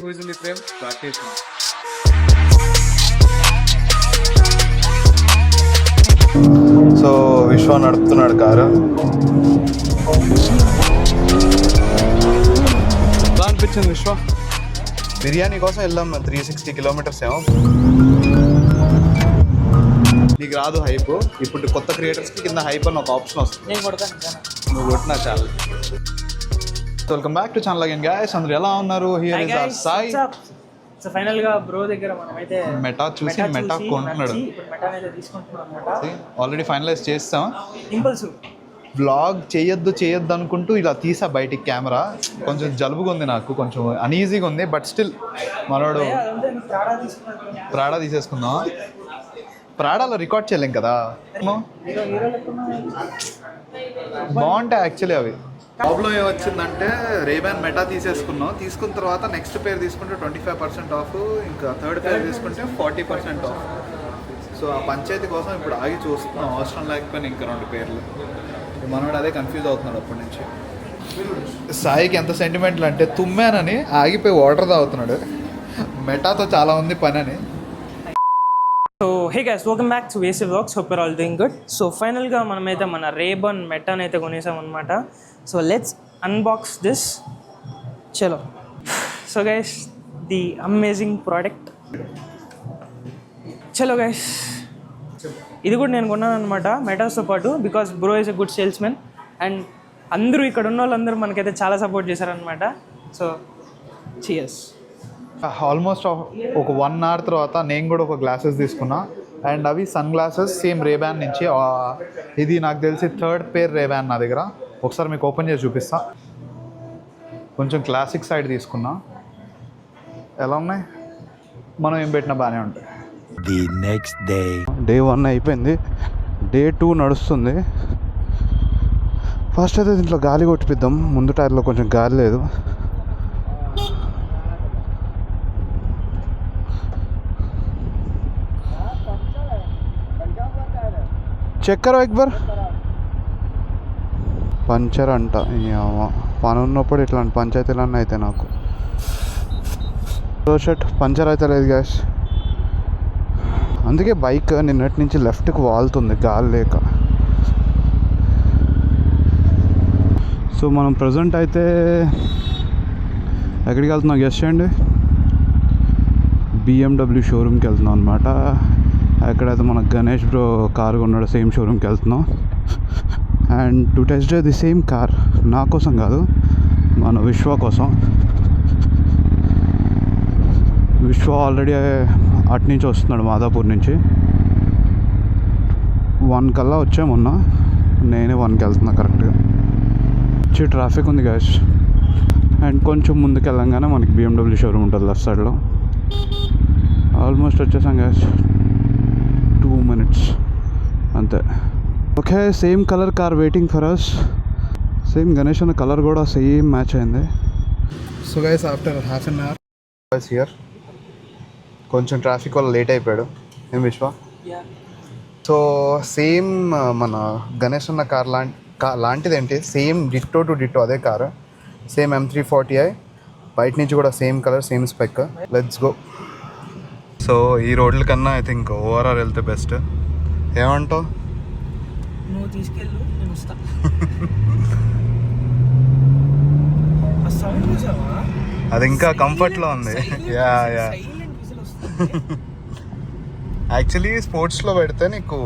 Who is in the frame? Rakesh. So విశ్వ నడుపుతున్నాడు car. ఎలా అనిపించింది విశ్వ? బిర్యానీ కోసం వెళ్ళాం 360 కిలోమీటర్స్ ఏమో. నీకు రాదు హైప్. ఇప్పుడు కొత్త క్రియేటర్స్కి కింద హైప్ అని ఒక ఆప్షన్ వస్తుంది. నువ్వు కొట్టినా చాలు. Welcome back to channel again guys. అందరూ ఎలా ఉన్నారు? Here is our Sai. So final గా బ్రో దగ్గర మనమైతే మెటా చూసి మెటా కొంటున్నాడు. మెటాని అయితే తీసుకుంటున్నాం అన్నమాట. ఆల్రెడీ ఫైనలైజ్ చేస్తాం. ఇంపల్సివ్ వ్లాగ్ చేయొద్దు అనుకుంటూ ఇలా తీసా బయటికి కెమెరా. కొంచెం జలుబుగా ఉంది నాకు, కొంచెం అన్ఈజీగా ఉంది. బట్ స్టిల్ మనోడు ప్రాడా తీసేసుకుందాం. ప్రాడాలో రికార్డ్ చేయలేం కదా. బాగుంటాయి యాక్చువల్లీ అవి. ప్రాబ్లం ఏమొచ్చిందంటే రేబాన్ మెటా తీసేసుకున్నాం. తీసుకున్న తర్వాత నెక్స్ట్ పేర్ తీసుకుంటే 25% ఆఫ్, ఇంకా థర్డ్ పేర్ తీసుకుంటే 40% ఆఫ్. సో ఆ పంచాయతీ కోసం ఇప్పుడు ఆగి చూస్తున్నాం. అవసరం లేకపోయినా ఇంకా 2 పేర్లు. మనోడు అదే కన్ఫ్యూజ్ అవుతున్నాడు అప్పటి నుంచి. సాయికి ఎంత సెంటిమెంట్లు అంటే తుమ్మానని ఆగిపోయి వాటర్ తాగుతున్నాడు. మెటాతో చాలా ఉంది పని అని. So hey guys, welcome back to వేసీ vlogs. Hope you're all doing good. So ఫైనల్గా మనమైతే మన రేబాన్ మెటాని అయితే కొనేసాం అనమాట. So let's unbox this. చలో. So guys, the amazing product. చలో గైస్, ఇది కూడా నేను కొన్నాను అనమాట మెటాస్తో పాటు. Because bro is a good salesman and అందరూ ఇక్కడ ఉన్న వాళ్ళందరూ మనకైతే చాలా సపోర్ట్ చేశారనమాట. So cheers. ఆల్మోస్ట్ ఒక 1 అవర్ తర్వాత నేను కూడా ఒక గ్లాసెస్ తీసుకున్నా. అండ్ అవి సన్ గ్లాసెస్ సేమ్ రేబాన్ నుంచి. ఇది నాకు తెలిసి థర్డ్ పేర్ రేబాన్ నా దగ్గర. ఒకసారి మీకు ఓపెన్ చేసి చూపిస్తా. కొంచెం క్లాసిక్ సైడ్ తీసుకున్నా. ఎలా ఉన్నాయి? మనం ఏం పెట్టినా బాగానే ఉంటాయి. ది నెక్స్ట్ డే 1 అయిపోయింది. డే 2 నడుస్తుంది. ఫస్ట్ అయితే దీంట్లో గాలి కొట్టిపిద్దాం. ముందు టైర్లో కొంచెం గాలి లేదు. చెక్ కరో ఎక్బర్. పంచర్ అంట. పని ఉన్నప్పుడు ఇట్లాంటి పంచాయతీలన్నీ అయితే నాకు షర్ట్ పంచర్ అయితే లేదు గ్యాస్. అందుకే బైక్ నిన్నటి నుంచి లెఫ్ట్కి వాలుతుంది గాలి లేక. సో మనం ప్రజెంట్ అయితే ఎక్కడికి వెళ్తున్నాం గెస్ట్ చేయండి. BMW షోరూమ్కి వెళ్తున్నాం అనమాట. ఎక్కడైతే మన గణేష్ బ్రో కార్ కొన్నాడు సేమ్ షోరూమ్కి వెళ్తున్నాం. And to test drive the same car. నా కోసం కాదు, మన విశ్వ కోసం. విశ్వ ఆల్రెడీ అటు నుంచి వస్తున్నాడు, మాదాపూర్ నుంచి. 1 కల్లా వచ్చా మొన్న. నేనే 1కి వెళ్తున్నా కరెక్ట్గా. వచ్చి ట్రాఫిక్ ఉంది గ్యాస్. అండ్ కొంచెం ముందుకు వెళ్ళంగానే మనకి BMW షోరూమ్ ఉంటుంది లెఫ్ట్ సైడ్లో. ఆల్మోస్ట్ వచ్చేసాం గ్యాస్. 2 minutes అంతే. Okay, same colour car waiting for us. Same Ganesh అన్న కలర్ కూడా సేమ్ మ్యాచ్ అయింది. So guys, after half an hour here. కొంచెం ట్రాఫిక్ వల్ల లేట్ అయిపోయాడు. ఏం విశ్వ? సో సేమ్ మన గణేష్ అన్న కార్ లాంటిదేంటి, సేమ్ డిట్టో టు డిట్టో అదే కారు. Same M340i. బయట నుంచి కూడా same colour same spec. Let's go. So ఈ రోడ్ల కన్నా ఐ థింక్ ఓఆర్ఆర్ వెళ్తే బెస్ట్. ఏమంటావు? నువ్వు తీసుకెళ్ళు, నేను వస్తా. సౌండ్ చూసావా? అది ఇంకా కంఫర్ట్లో ఉంది. Yeah yeah. యాక్చువల్లీ స్పోర్ట్స్లో పెడితే నీకు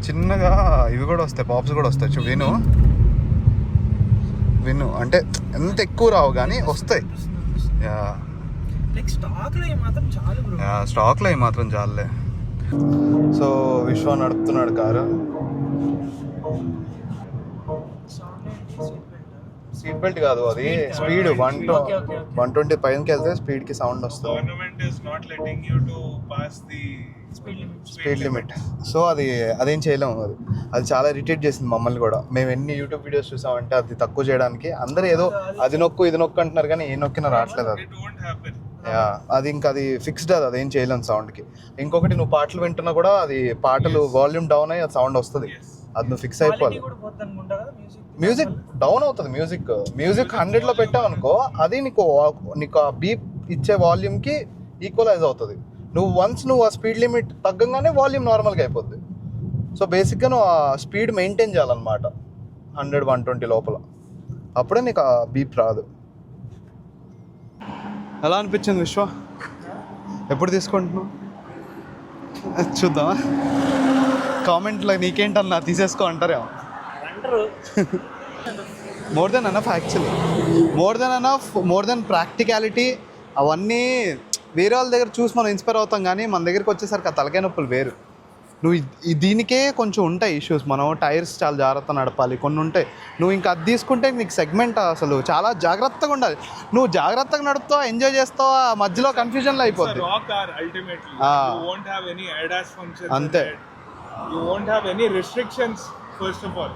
చిన్నగా ఇవి కూడా వస్తాయి, పాప్స్ కూడా వస్తాయి. చూ విను అంటే ఎంత ఎక్కువ రావు కానీ వస్తాయి. యా, స్టాక్లో అవి మాత్రం చాలులే. సో విశ్వ నడుపుతున్నాడు కారు. సీట్ బెల్ట్ కాదు, అది స్పీడ్ 120 పైనకి వెళ్తే స్పీడ్కి సౌండ్ వస్తుంది. Speed limit. సో అదేం చేయలేము. అది చాలా ఇరిటేట్ చేసింది మమ్మల్ని కూడా. మేము ఎన్ని యూట్యూబ్ వీడియోస్ చూసామంటే అది తక్కువ చేయడానికి అందరూ ఏదో అది నొక్కు ఇది నొక్కు అంటున్నారు కానీ ఏ నొక్కినా రావట్లేదు. అది ఇంకా అది ఫిక్స్డ్. అదేం చేయలేము సౌండ్కి. ఇంకొకటి, నువ్వు పాటలు వింటున్నా కూడా అది పాటలు వాల్యూమ్ డౌన్ అయ్యి అది సౌండ్ వస్తుంది. అది నువ్వు ఫిక్స్ అయిపోవాలి. మ్యూజిక్ డౌన్ అవుతుంది. మ్యూజిక్ 100లో పెట్టావు అనుకో, అది నీకు ఆ బీప్ ఇచ్చే వాల్యూమ్కి ఈక్వలైజ్ అవుతుంది. నువ్వు ఆ స్పీడ్ లిమిట్ తగ్గంగానే వాల్యూమ్ నార్మల్గా అయిపోద్ది. సో బేసిక్గా నువ్వు ఆ స్పీడ్ మెయింటైన్ చేయాలన్నమాట 100-120 లోపల, అప్పుడే నీకు ఆ బీప్ రాదు. ఎలా అనిపించింది విశ్వ? ఎప్పుడు తీసుకుంటున్నావు? చూద్దామా కామెంట్లో, నీకేంటన్నా తీసేసుకో అంటారేమో. More than enough actually, more than practicality అవన్నీ వేరే వాళ్ళ దగ్గర చూసి మనం ఇన్స్పైర్ అవుతాం, కానీ మన దగ్గరికి వచ్చేసరికి ఆ తలకాయ నొప్పులు వేరు. నువ్వు దీనికే కొంచెం ఉంటాయి ఇష్యూస్. మనం టైర్స్ చాలా జాగ్రత్త నడపాలి, కొన్ని ఉంటాయి. నువ్వు ఇంకా అది తీసుకుంటే నీకు సెగ్మెంట్ అసలు చాలా జాగ్రత్తగా ఉండాలి. నువ్వు జాగ్రత్తగా నడుపుతావా, ఎంజాయ్ చేస్తావా, మధ్యలో కన్ఫ్యూజన్లో అయిపోతుంది. అంతే. You won't have any restrictions. First of all,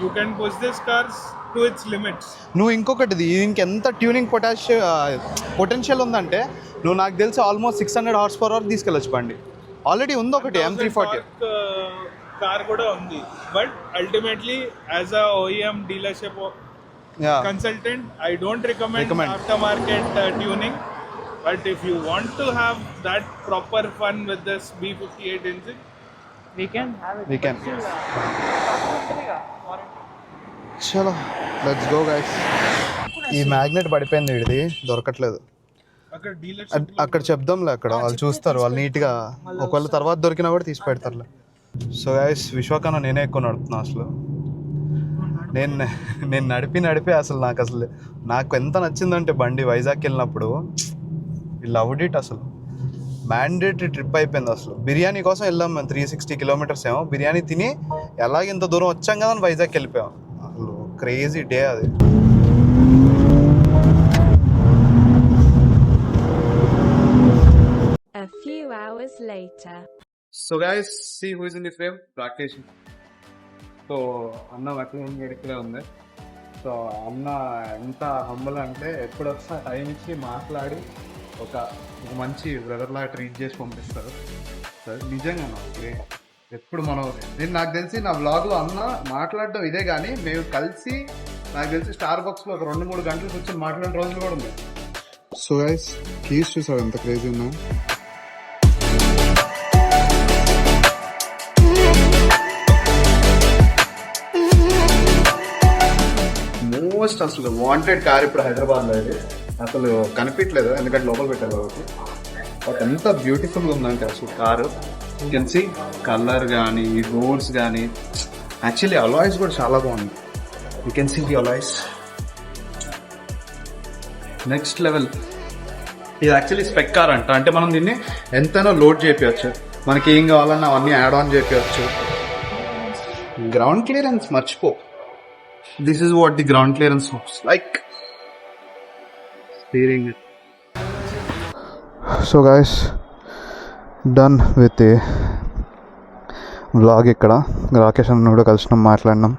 you can push these cars to its limits. నువ్వు ఇంకొకటి, దీనికి ఎంత ట్యూనింగ్ పొటెన్షియల్ ఉందంటే, నువ్వు నాకు తెలిసి ఆల్మోస్ట్ 600 horsepower తీసుకెళ్ళొచ్చు బండి. ఆల్రెడీ ఉంది ఒకటి M340 కార్ కూడా ఉంది. But ultimately as a OEM dealership consultant, I don't recommend aftermarket tuning. But if you want to have that proper fun with this B58 engine, we can have it. We can. చలో let's go guys. ఈ magnet పడిపోయింది, వీడిది దొరకట్లేదు. అక్కడ dealership అక్కడ చెప్దాంలే, అక్కడ వాళ్ళు చూస్తారు, వాళ్ళు నీట్గా ఒకవేళ తర్వాత దొరికినా కూడా తీసి పెడతారులే. సో గైస్, విశ్వకన్నా నేనే ఎక్కువ నడుపుతున్నా. అసలు నేను నడిపి అసలు నాకు ఎంత నచ్చిందంటే బండి, వైజాగ్కి వెళ్ళినప్పుడు లవ్డ్ ఇట్. అసలు మ్యాండేటరీ ట్రిప్ అయిపోయింది. అసలు బిర్యానీ కోసం వెళ్ళాం మేము, 360 kilometers ఏమో బిర్యానీ తిని ఎలాగ ఇంత దూరం వచ్చాం కదా అని వైజాగ్కి వెళ్ళిపోయాం. అసలు క్రేజీ డే అది. A few hours later. So guys, see who is in the frame? Practicing. So అన్న అట్లా ఇక్కడే ఉంది. సో అన్న ఎంత హంబల్ అంటే ఎప్పుడు వస్తా టైం ఇచ్చి మాట్లాడి ఒక మంచి బ్రదర్లా ట్రీట్ చేసి పంపిస్తారు. సరే నిజంగా ఎప్పుడు నాకు తెలిసి నా వ్లాగ్లో అన్న మాట్లాడటం ఇదే, కానీ మేము కలిసి నాకు తెలిసి స్టార్ బాక్స్లో ఒక 2-3 గంటలు కూర్చొని మాట్లాడిన రోజులు కూడా ఉన్నాయి. సో గైస్, కీస్ చూసావు ఎంత క్రేజీ ఉన్నాయి. మోస్ట్ అసలు వాంటెడ్ కార్ ఇప్పుడు హైదరాబాద్లో ఇది. అసలు కనిపించలేదు ఎందుకంటే లోపల పెట్టారు కాబట్టి. బట్ ఎంత బ్యూటిఫుల్గా ఉందంటే అసలు car. You can see colour కానీ, రోడ్స్ కానీ, యాక్చువల్లీ అలాయిస్ కూడా చాలా బాగుంది. You can see the alloys next level. ఇది యాక్చువల్లీ స్పెక్ కార్ అంట, అంటే మనం దీన్ని ఎంతైనా లోడ్ చేయించవచ్చు, మనకి ఏం కావాలన్నా అవన్నీ యాడ్ ఆన్ చేయించవచ్చు. గ్రౌండ్ క్లియరెన్స్ మర్చిపో. This is what the ground clearance looks like. Steering it. So guys, done with the vlog. ఇక్కడ రాకేష్ అన్న కూడా కలిసినాం, మాట్లాడినాం,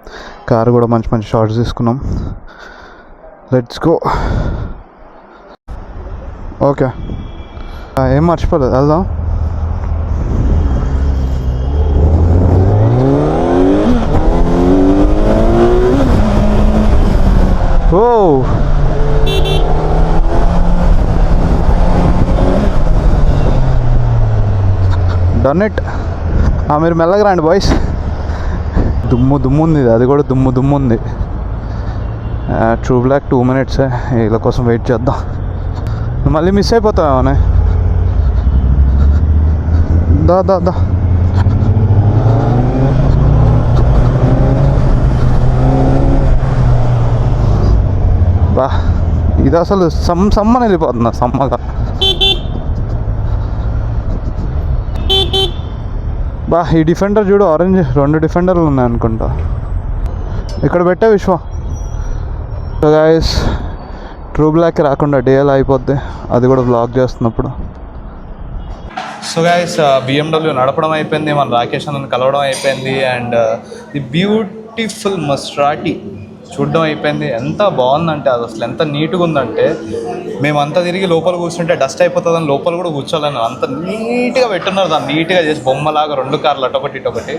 కారు కూడా మంచి షార్ట్స్ తీసుకున్నాం. Let's go. ఓకే, ఏం మర్చిపోలేదు, వెళ్దాం. ఓ డన్ ఇట్. మీరు మెల్లగా రండి బాయ్స్. దుమ్ము ఉంది, అది కూడా దుమ్ము ఉంది. ట్రూ బ్లాక్ 2 minutes వీళ్ళ కోసం వెయిట్ చేద్దాం. మళ్ళీ మిస్ అయిపోతామేమోనే. దా బా, ఇది అసలు సమ్మని వెళ్ళిపోతున్నా, సమ్మగా. బా, ఈ డిఫెండర్ చూడు, ఆరెంజ్ 2 డిఫెండర్లు ఉన్నాయి అనుకుంటా. ఇక్కడ పెట్టే విశ్వ. సో గైస్, ట్రూ బ్లాక్ రాకుండా డేల్ అయిపోద్ది, అది కూడా వ్లాగ్ చేస్తున్నప్పుడు. సో గైస్, BMW నడపడం అయిపోయింది, మన రాకేష్ అన్నను కలవడం అయిపోయింది, అండ్ ది బ్యూటిఫుల్ మస్రాటి చూడడం అయిపోయింది. ఎంత బాగుందంటే అది అసలు ఎంత నీట్గా ఉందంటే, మేమంతా తిరిగి లోపల కూర్చుంటే డస్ట్ అయిపోతుందని లోపల కూడా కూర్చోలేను. అంత నీట్గా పెట్టున్నారు, దాన్ని నీట్గా చేసి బొమ్మలాగా 2 కార్లు అటొకటి ఇటొకటి.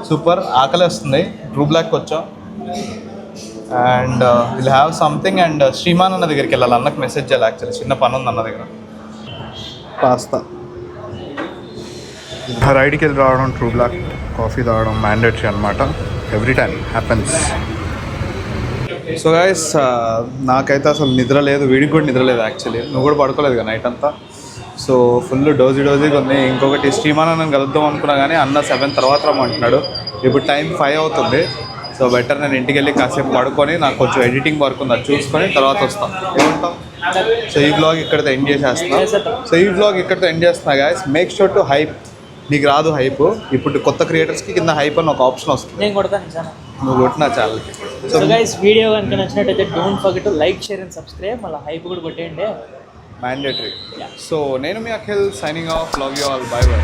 సూపర్. ఆకలి వస్తుంది. ట్రూ బ్లాక్కి వచ్చాం. And will have something. అండ్ శ్రీమాన్ అన్న దగ్గరికి వెళ్ళాలి, అన్నకు మెసేజ్ చేయాలి. యాక్చువల్లీ చిన్న పని ఉంది అన్న దగ్గర. పాస్తా రైడ్కి వెళ్ళి రావడం, ట్రూ బ్లాక్ కాఫీ తాగడం మ్యాండేటరీ అనమాట. Every time happens. So guys నాకైతే అసలు నిద్ర లేదు, వీడికి కూడా నిద్ర లేదు యాక్చువల్లీ. నువ్వు కూడా పడుకోలేదు కదా నైట్ అంతా. సో ఫుల్ డోజీగా ఉంది. ఇంకొకటి శ్రీమాన్ అన్న కలుద్దాం అనుకున్నా కానీ అన్న 7 తర్వాత రమ్మంటున్నాడు. ఇప్పుడు టైం 5 అవుతుంది. సో బెటర్ నేను ఇంటికి వెళ్ళి కాసేపు పడుకొని నాకు కొంచెం ఎడిటింగ్ వర్క్ ఉంది, అది చూసుకొని తర్వాత వస్తాను. ఏమంటావు? సో ఈ వ్లాగ్ ఇక్కడితో ఎండ్ చేస్తున్నా guys. Make sure to hype. నీకు రాదు హైప్, ఇప్పుడు కొత్త క్రియేటర్స్కి కింద హైప్ అని ఒక ఆప్షన్ వస్తుంది. నేను కొడతాను. నువ్వు కొట్టిన ఛానల్కి. సో గైస్ వీడియో కనుక నచ్చినట్టయితే don't forget to like, share and subscribe. మళ్ళీ హైప్ కూడా కొట్టేయండి, మ్యాండేటరీ. సో నేను మీ Akhil signing off. Love you all. Bye by.